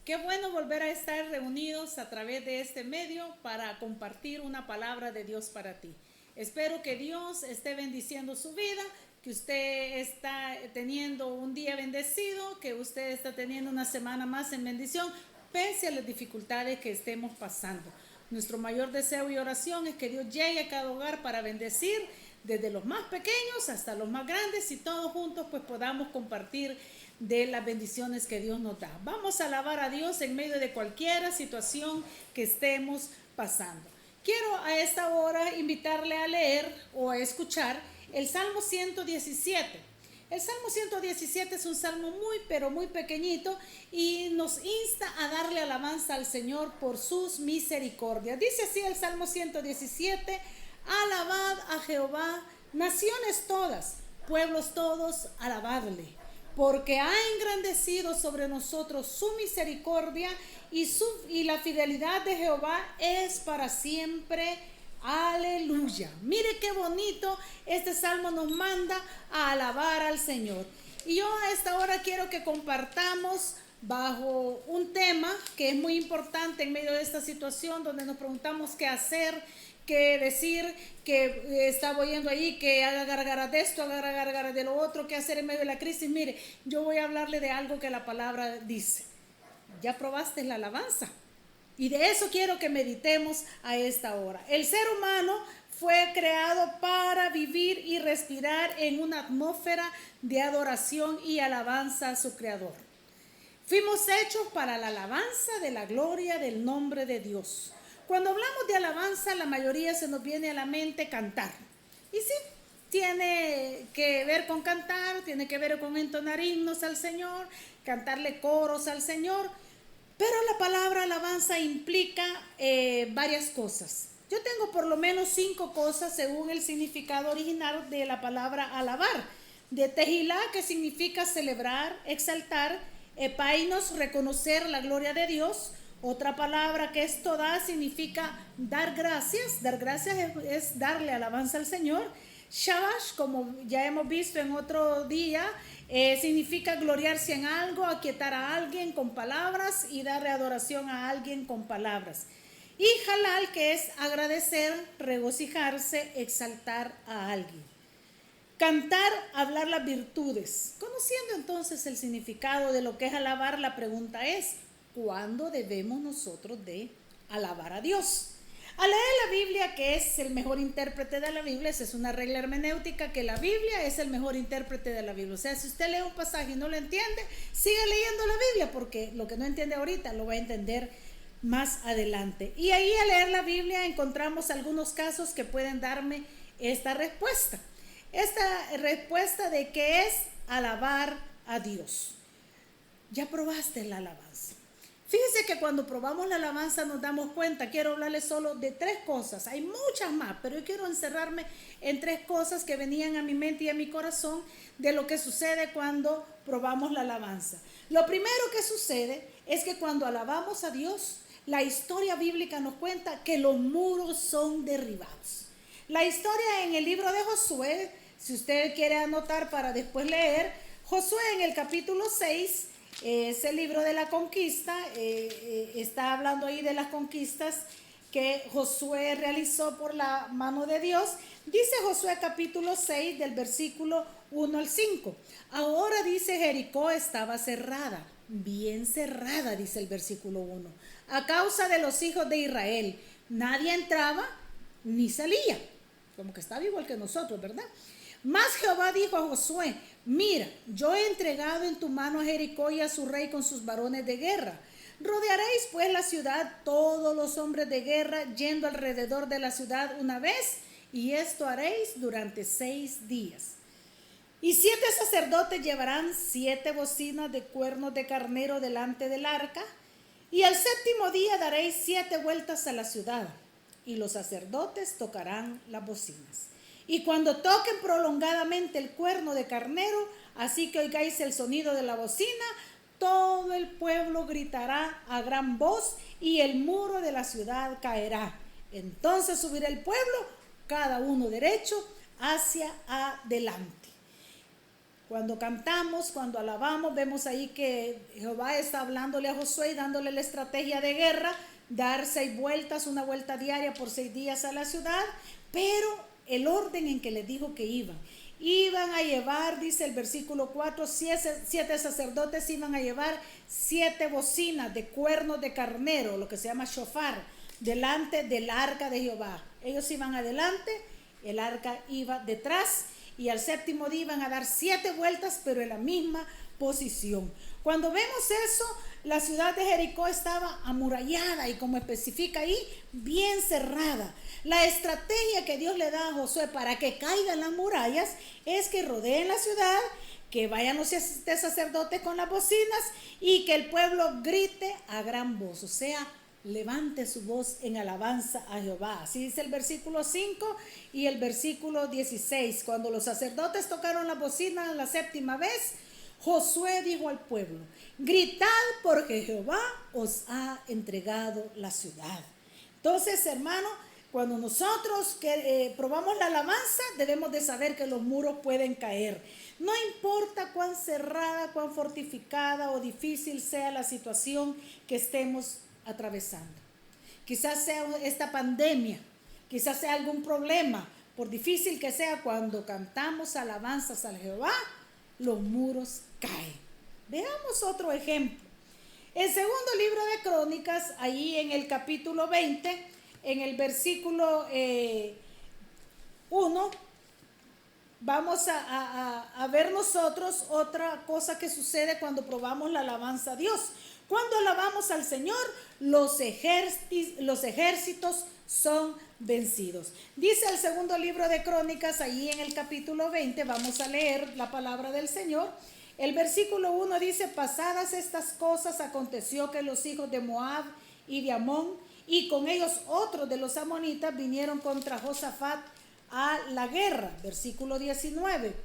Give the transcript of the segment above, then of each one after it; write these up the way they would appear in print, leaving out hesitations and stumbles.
Qué bueno volver a estar reunidos a través de este medio para compartir una palabra de Dios para ti. Espero que Dios esté bendiciendo su vida, que usted está teniendo un día bendecido, que usted está teniendo una semana más en bendición, pese a las dificultades que estemos pasando. Nuestro mayor deseo y oración es que Dios llegue a cada hogar para bendecir, desde los más pequeños hasta los más grandes, y todos juntos pues podamos compartir de las bendiciones que Dios nos da. Vamos a alabar a Dios en medio de cualquier situación que estemos pasando. Quiero a esta hora invitarle a leer o a escuchar el Salmo 117. El Salmo 117 es un salmo pero muy pequeñito y nos insta a darle alabanza al Señor por sus misericordias. Dice así el Salmo 117: alabad a Jehová, naciones todas, pueblos todos, alabadle, porque ha engrandecido sobre nosotros su misericordia y la fidelidad de Jehová es para siempre. Aleluya. Mire qué bonito este salmo nos manda a alabar al Señor. Y yo a esta hora quiero que compartamos bajo un tema que es muy importante en medio de esta situación donde nos preguntamos qué hacer, qué decir, que estaba oyendo ahí que haga gargara de esto, haga gargara de lo otro, qué hacer en medio de la crisis. Mire, yo voy a hablarle de algo que la palabra dice. Ya probaste la alabanza. Y de eso quiero que meditemos a esta hora. El ser humano fue creado para vivir y respirar en una atmósfera de adoración y alabanza a su Creador. Fuimos hechos para la alabanza de la gloria del nombre de Dios. Cuando hablamos de alabanza, la mayoría se nos viene a la mente cantar. Y sí, tiene que ver con cantar, tiene que ver con entonar himnos al Señor, cantarle coros al Señor. Pero la palabra alabanza implica varias cosas. Yo tengo por lo menos 5 cosas según el significado original de la palabra alabar. De tejilá, que significa celebrar, exaltar; epainos, reconocer la gloria de Dios. Otra palabra que es todá significa dar gracias. Dar gracias es darle alabanza al Señor. Shabash, como ya hemos visto en otro día, significa gloriarse en algo, aquietar a alguien con palabras y darle adoración a alguien con palabras. Y halal, que es agradecer, regocijarse, exaltar a alguien. Cantar, hablar las virtudes. Conociendo entonces el significado de lo que es alabar, la pregunta es: ¿cuándo debemos nosotros de alabar a Dios? Al leer la Biblia, que es el mejor intérprete de la Biblia, esa es una regla hermenéutica, que la Biblia es el mejor intérprete de la Biblia. O sea, si usted lee un pasaje y no lo entiende, siga leyendo la Biblia, porque lo que no entiende ahorita lo va a entender más adelante. Y ahí al leer la Biblia encontramos algunos casos que pueden darme esta respuesta. Esta respuesta de qué es alabar a Dios. Ya probaste la alabanza. Fíjese que cuando probamos la alabanza nos damos cuenta. Quiero hablarles solo de 3 cosas. Hay muchas más, pero yo quiero encerrarme en 3 cosas que venían a mi mente y a mi corazón de lo que sucede cuando probamos la alabanza. Lo primero que sucede es que cuando alabamos a Dios, la historia bíblica nos cuenta que los muros son derribados. La historia en el libro de Josué, si usted quiere anotar para después leer, Josué en el capítulo 6, es el libro de la conquista, está hablando ahí de las conquistas que Josué realizó por la mano de Dios. Dice Josué capítulo 6 del versículo 1 al 5. Ahora, dice, Jericó estaba cerrada, bien cerrada, dice el versículo 1, a causa de los hijos de Israel. Nadie entraba ni salía. Como que estaba igual que nosotros, ¿verdad? Mas Jehová dijo a Josué: mira, yo he entregado en tu mano a Jericó y a su rey con sus varones de guerra. Rodearéis pues la ciudad, todos los hombres de guerra, yendo alrededor de la ciudad una vez, y esto haréis durante 6 días. Y 7 sacerdotes llevarán 7 bocinas de cuernos de carnero delante del arca, y al 7º día daréis 7 vueltas a la ciudad, y los sacerdotes tocarán las bocinas. Y cuando toquen prolongadamente el cuerno de carnero, así que oigáis el sonido de la bocina, todo el pueblo gritará a gran voz y el muro de la ciudad caerá. Entonces subirá el pueblo, cada uno derecho, hacia adelante. Cuando cantamos, cuando alabamos, vemos ahí que Jehová está hablándole a Josué y dándole la estrategia de guerra, dar 6 vueltas, una vuelta diaria por 6 días a la ciudad, pero el orden en que les dijo que iban a llevar, dice el versículo 4, 7 sacerdotes iban a llevar 7 bocinas de cuernos de carnero, lo que se llama shofar, delante del arca de Jehová. Ellos iban adelante, el arca iba detrás, y al 7º día iban a dar 7 vueltas, pero en la misma posición. Cuando vemos eso, la ciudad de Jericó estaba amurallada y, como especifica ahí, bien cerrada. La estrategia que Dios le da a Josué para que caigan las murallas es que rodeen la ciudad, que vayan los sacerdotes con las bocinas y que el pueblo grite a gran voz, o sea, levante su voz en alabanza a Jehová. Así dice el versículo 5 y el versículo 16. Cuando los sacerdotes tocaron la bocina la 7ª vez, Josué dijo al pueblo: gritad, porque Jehová os ha entregado la ciudad. Entonces, hermano, cuando nosotros probamos la alabanza, debemos de saber que los muros pueden caer. No importa cuán cerrada, cuán fortificada o difícil sea la situación que estemos atravesando. Quizás sea esta pandemia, quizás sea algún problema, por difícil que sea, cuando cantamos alabanzas al Jehová, los muros caen. Veamos otro ejemplo. El segundo libro de Crónicas, ahí en el capítulo 20, en el versículo 1, vamos a ver nosotros otra cosa que sucede cuando probamos la alabanza a Dios. Cuando alabamos al Señor, los ejércitos son vencidos. Dice el segundo libro de Crónicas, ahí en el capítulo 20, vamos a leer la palabra del Señor. El versículo 1 dice: pasadas estas cosas, aconteció que los hijos de Moab y de Amón, y con ellos otros de los amonitas, vinieron contra Josafat a la guerra. Versículo 19.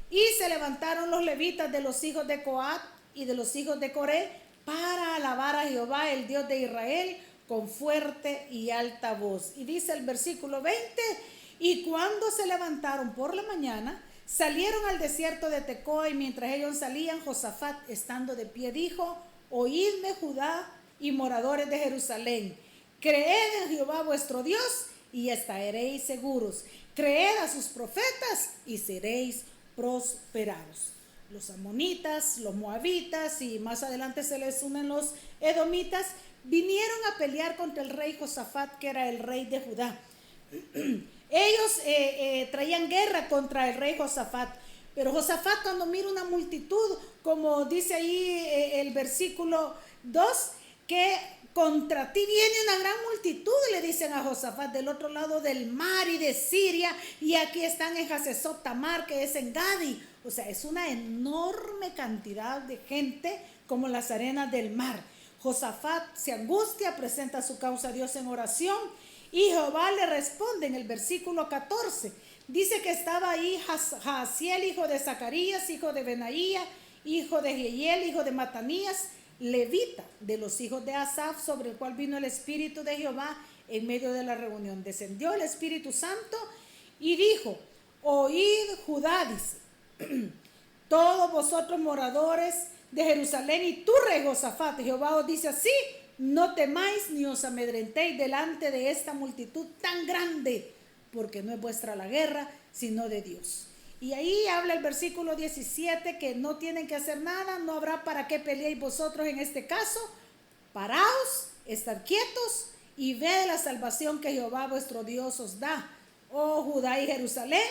Y se levantaron los levitas de los hijos de Coat y de los hijos de Coré para alabar a Jehová, el Dios de Israel, con fuerte y alta voz. Y dice el versículo 20: y cuando se levantaron por la mañana, salieron al desierto de Tecoa, y mientras ellos salían, Josafat, estando de pie, dijo: oídme, Judá y moradores de Jerusalén, creed en Jehová vuestro Dios y estaréis seguros, creed a sus profetas y seréis prosperados. Los amonitas, los moabitas y más adelante se les unen los edomitas, vinieron a pelear contra el rey Josafat, que era el rey de Judá. Ellos traían guerra contra el rey Josafat, pero Josafat, cuando mira una multitud, como dice ahí el versículo 2, que contra ti viene una gran multitud, le dicen a Josafat, del otro lado del mar y de Siria, y aquí están en Hasesot Tamar, que es en Gadi. O sea, es una enorme cantidad de gente como las arenas del mar. Josafat se angustia, presenta su causa a Dios en oración, y Jehová le responde en el versículo 14. Dice que estaba ahí Jaasiel, hijo de Zacarías, hijo de Benaía, hijo de Jehiel, hijo de Matanías, levita de los hijos de Asaf, sobre el cual vino el Espíritu de Jehová en medio de la reunión. Descendió el Espíritu Santo y dijo: oíd, Judá, dice, todos vosotros moradores de Jerusalén, y tú, rey Josafat, Jehová os dice así: no temáis ni os amedrentéis delante de esta multitud tan grande, porque no es vuestra la guerra, sino de Dios. Y ahí habla el versículo 17, que no tienen que hacer nada, no habrá para qué peleéis vosotros en este caso. Paraos, estad quietos y ved la salvación que Jehová vuestro Dios os da. Oh Judá y Jerusalén,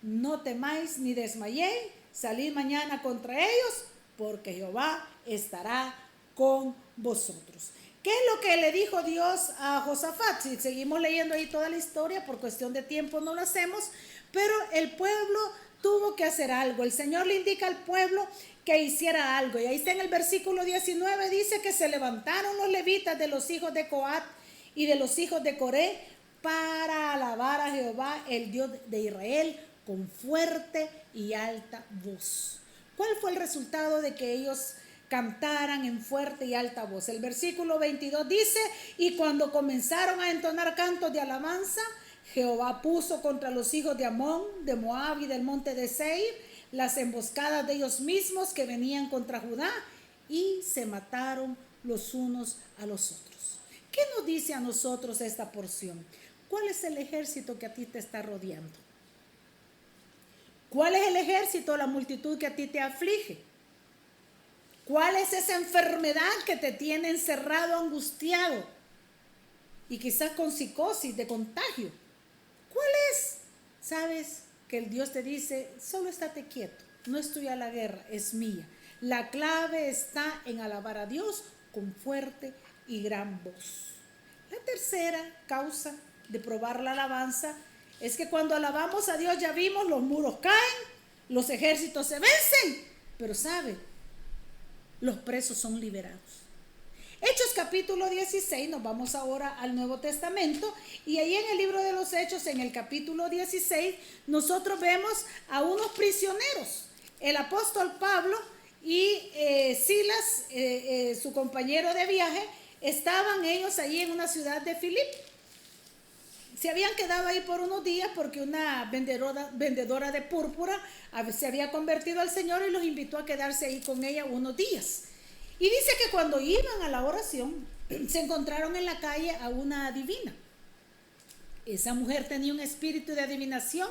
no temáis ni desmayéis, salid mañana contra ellos, porque Jehová estará con vosotros. ¿Qué es lo que le dijo Dios a Josafat? Si seguimos leyendo ahí toda la historia, por cuestión de tiempo no lo hacemos, pero el pueblo tuvo que hacer algo. El Señor le indica al pueblo que hiciera algo. Y ahí está en el versículo 19, dice que se levantaron los levitas de los hijos de Coat y de los hijos de Coré para alabar a Jehová, el Dios de Israel, con fuerte y alta voz. ¿Cuál fue el resultado de que ellos cantaran en fuerte y alta voz? El versículo 22 dice: y cuando comenzaron a entonar cantos de alabanza, Jehová puso contra los hijos de Amón, de Moab y del monte de Seir las emboscadas de ellos mismos que venían contra Judá y se mataron los unos a los otros. ¿Qué nos dice a nosotros esta porción? ¿Cuál es el ejército que a ti te está rodeando? ¿Cuál es el ejército, la multitud que a ti te aflige? ¿Cuál es esa enfermedad que te tiene encerrado, angustiado y quizás con psicosis de contagio? ¿Cuál es? ¿Sabes que el Dios te dice, solo estate quieto, no estoy a la guerra, es mía? La clave está en alabar a Dios con fuerte y gran voz. La tercera causa de probar la alabanza es que cuando alabamos a Dios, ya vimos, los muros caen, los ejércitos se vencen, pero ¿sabe? Los presos son liberados. Hechos capítulo 16, nos vamos ahora al Nuevo Testamento, y ahí en el libro de los Hechos, en el capítulo 16, nosotros vemos a unos prisioneros. El apóstol Pablo y Silas, su compañero de viaje, estaban ellos ahí en una ciudad de Filipo. Se habían quedado ahí por unos días porque una vendedora de púrpura se había convertido al Señor y los invitó a quedarse ahí con ella unos días. Y dice que cuando iban a la oración, se encontraron en la calle a una adivina. Esa mujer tenía un espíritu de adivinación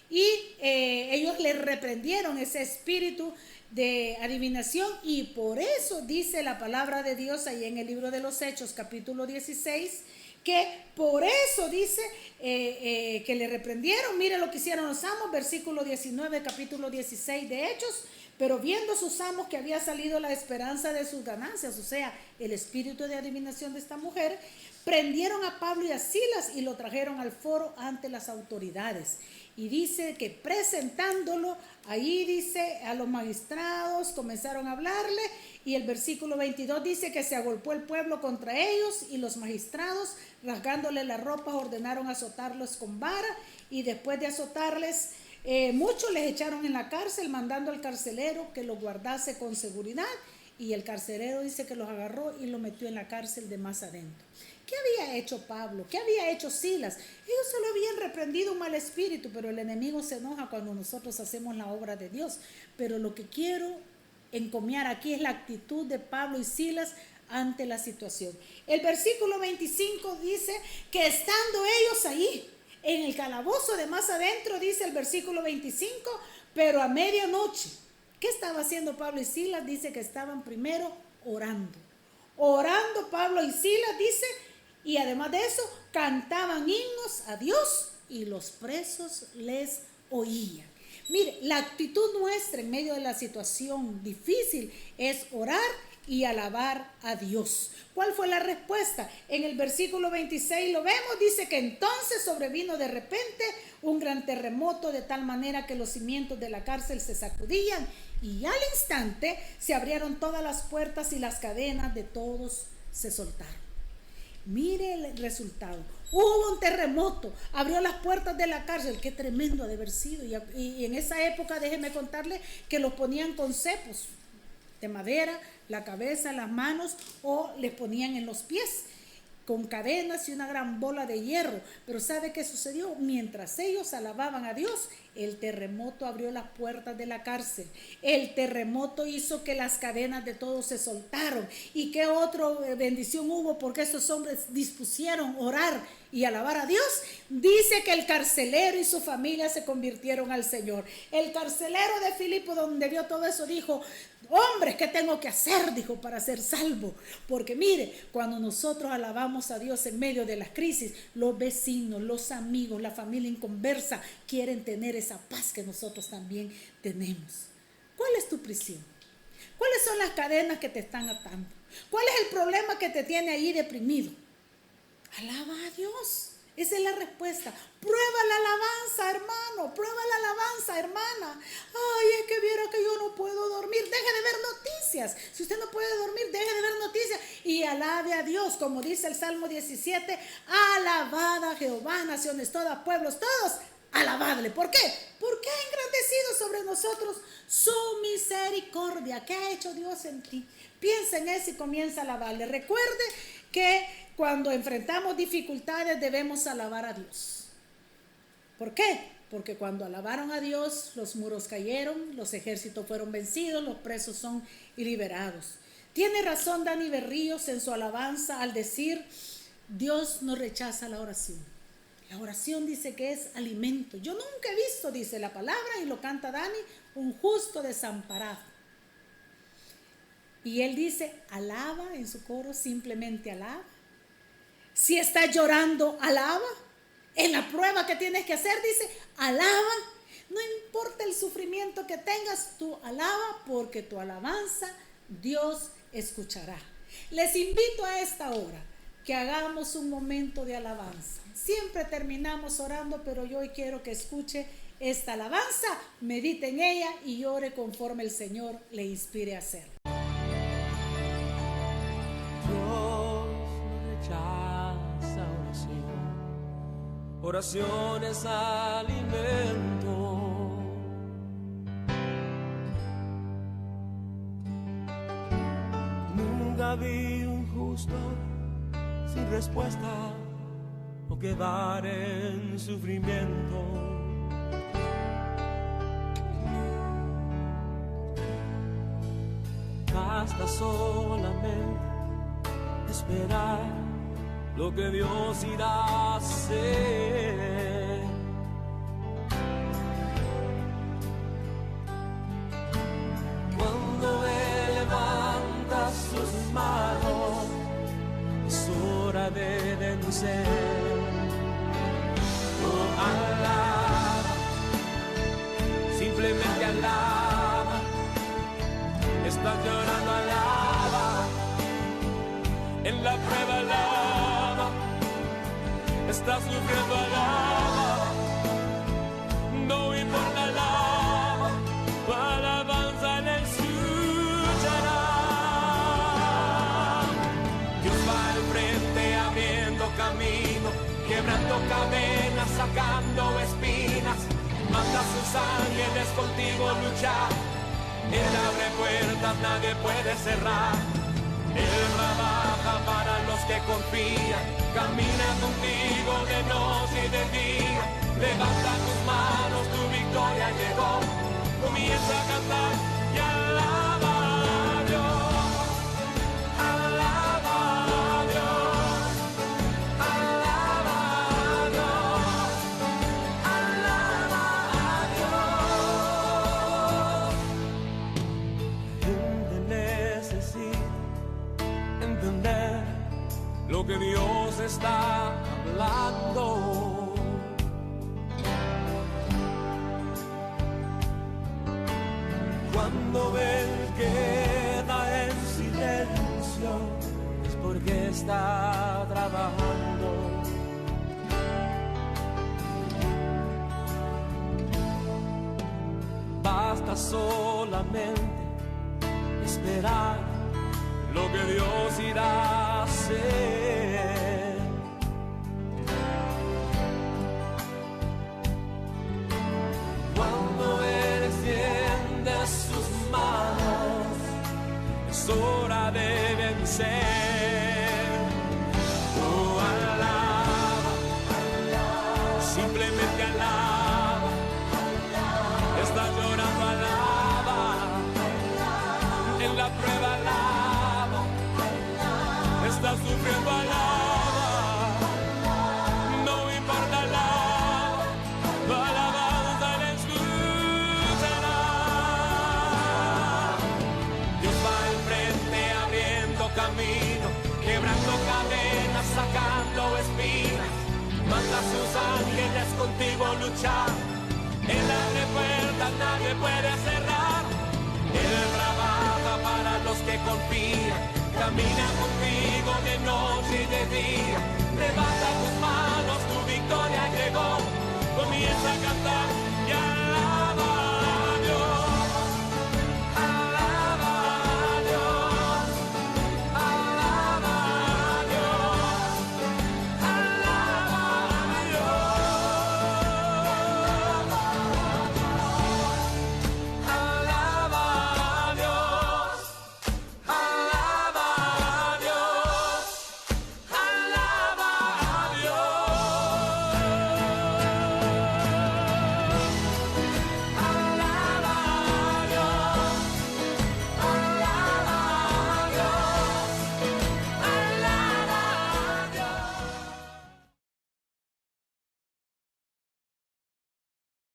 y ellos le reprendieron ese espíritu de adivinación, y por eso dice la palabra de Dios ahí en el libro de los Hechos capítulo 16, que por eso dice que le reprendieron. Mire lo que hicieron los amos, versículo 19, capítulo 16 de Hechos. Pero viendo sus amos que había salido la esperanza de sus ganancias, o sea, el espíritu de adivinación de esta mujer, prendieron a Pablo y a Silas y lo trajeron al foro ante las autoridades. Y dice que presentándolo, ahí dice a los magistrados, comenzaron a hablarle, y el versículo 22 dice que se agolpó el pueblo contra ellos, y los magistrados, rasgándole las ropas, ordenaron azotarlos con vara, y después de azotarles, muchos les echaron en la cárcel, mandando al carcelero que los guardase con seguridad, y el carcelero dice que los agarró y los metió en la cárcel de más adentro. ¿Qué había hecho Pablo? ¿Qué había hecho Silas? Ellos solo habían reprendido un mal espíritu, pero el enemigo se enoja cuando nosotros hacemos la obra de Dios. Pero lo que quiero encomiar aquí es la actitud de Pablo y Silas ante la situación. El versículo 25 dice que estando ellos ahí, en el calabozo de más adentro, dice el versículo 25, pero a medianoche, ¿qué estaba haciendo Pablo y Silas? Dice que estaban primero orando. Orando Pablo y Silas, dice, y además de eso, cantaban himnos a Dios y los presos les oían. Mire, la actitud nuestra en medio de la situación difícil es orar y alabar a Dios. ¿Cuál fue la respuesta? En el versículo 26 lo vemos, dice que entonces sobrevino de repente un gran terremoto, de tal manera que los cimientos de la cárcel se sacudían, y al instante se abrieron todas las puertas y las cadenas de todos se soltaron. Mire el resultado. Hubo un terremoto, abrió las puertas de la cárcel. Qué tremendo ha de haber sido. Y en esa época, déjenme contarle que los ponían con cepos de madera, la cabeza, las manos, o les ponían en los pies con cadenas y una gran bola de hierro. Pero ¿sabe qué sucedió? Mientras ellos alababan a Dios, el terremoto abrió las puertas de la cárcel. El terremoto hizo que las cadenas de todos se soltaron. ¿Y qué otra bendición hubo? Porque esos hombres dispusieron orar y alabar a Dios. Dice que el carcelero y su familia se convirtieron al Señor. El carcelero de Filipo, donde vio todo eso, dijo: hombres, ¿qué tengo que hacer? Dijo, para ser salvo. Porque mire, cuando nosotros alabamos a Dios en medio de las crisis, los vecinos, los amigos, la familia inconversa quieren tener esa paz que nosotros también tenemos. ¿Cuál es tu prisión? ¿Cuáles son las cadenas que te están atando? ¿Cuál es el problema que te tiene ahí deprimido? Alaba a Dios. Esa es la respuesta. Prueba la alabanza, hermano. Prueba la alabanza, hermana. Ay, es que viera que yo no puedo dormir. Deje de ver noticias. Si usted no puede dormir, deje de ver noticias y alabe a Dios. Como dice el Salmo 17, alabad a Jehová, naciones todas, pueblos todos, alabadle. ¿Por qué? Porque ha engrandecido sobre nosotros su misericordia. ¿Qué ha hecho Dios en ti? Piensa en eso y comienza a alabarle. Recuerde que cuando enfrentamos dificultades debemos alabar a Dios. ¿Por qué? porque cuando alabaron a Dios, los muros cayeron, los ejércitos fueron vencidos, los presos son liberados. Tiene razón Dani Berríos en su alabanza al decir, Dios no rechaza la oración. La oración dice que es alimento. Yo nunca he visto, dice la palabra, y lo canta Dani, un justo desamparado. Y él dice, alaba en su coro, simplemente alaba. Si estás llorando, alaba. En la prueba que tienes que hacer, dice, alaba. No importa el sufrimiento que tengas, tú alaba, porque tu alabanza Dios escuchará. Les invito a esta hora que hagamos un momento de alabanza. Siempre terminamos orando, pero yo hoy quiero que escuche esta alabanza, medite en ella y ore conforme el Señor le inspire a hacerlo. Dios no rechaza oración. Oración es alimento. Nunca vi un justo sin respuesta o quedar en sufrimiento. Basta solamente esperar lo que Dios irá a hacer. Cuando Él levanta sus manos, es hora de vencer. Oh, alaba, simplemente alaba. Estás llorando, alaba. En la prueba, alaba. Estás sufriendo, alaba. No importa, alaba. Tu alabanza le escuchará. Dios va al frente abriendo camino, quebrando cadenas, sacando espinas. Manda a sus ángeles contigo luchar. Él abre puertas, nadie puede cerrar. Él trabaja para los que confían. Camina contigo de noche y de día. Levanta tus manos, tu victoria llegó. Comienza a cantar y alaba a Dios. Alaba a Dios. Alaba a Dios. Alaba a Dios. Gente necesita entender lo que Dios está hablando. Cuando Él queda en silencio, es porque está trabajando. Basta solamente esperar lo que Dios irá a hacer. Cuando Él extiende sus manos, es hora de vencer. Oh, alaba, simplemente alaba. Estás llorando, alaba. En la prueba, alaba. Estás sufriendo, alaba. No importa, alaba. Tu alabanza le escuchará. Dios va al frente abriendo camino, quebrando cadenas, sacando espinas. Manda a sus ángeles contigo luchar. Él abre puertas, nadie puede cerrar. Él trabaja para los que confían. Camina contigo de noche y de día. Levanta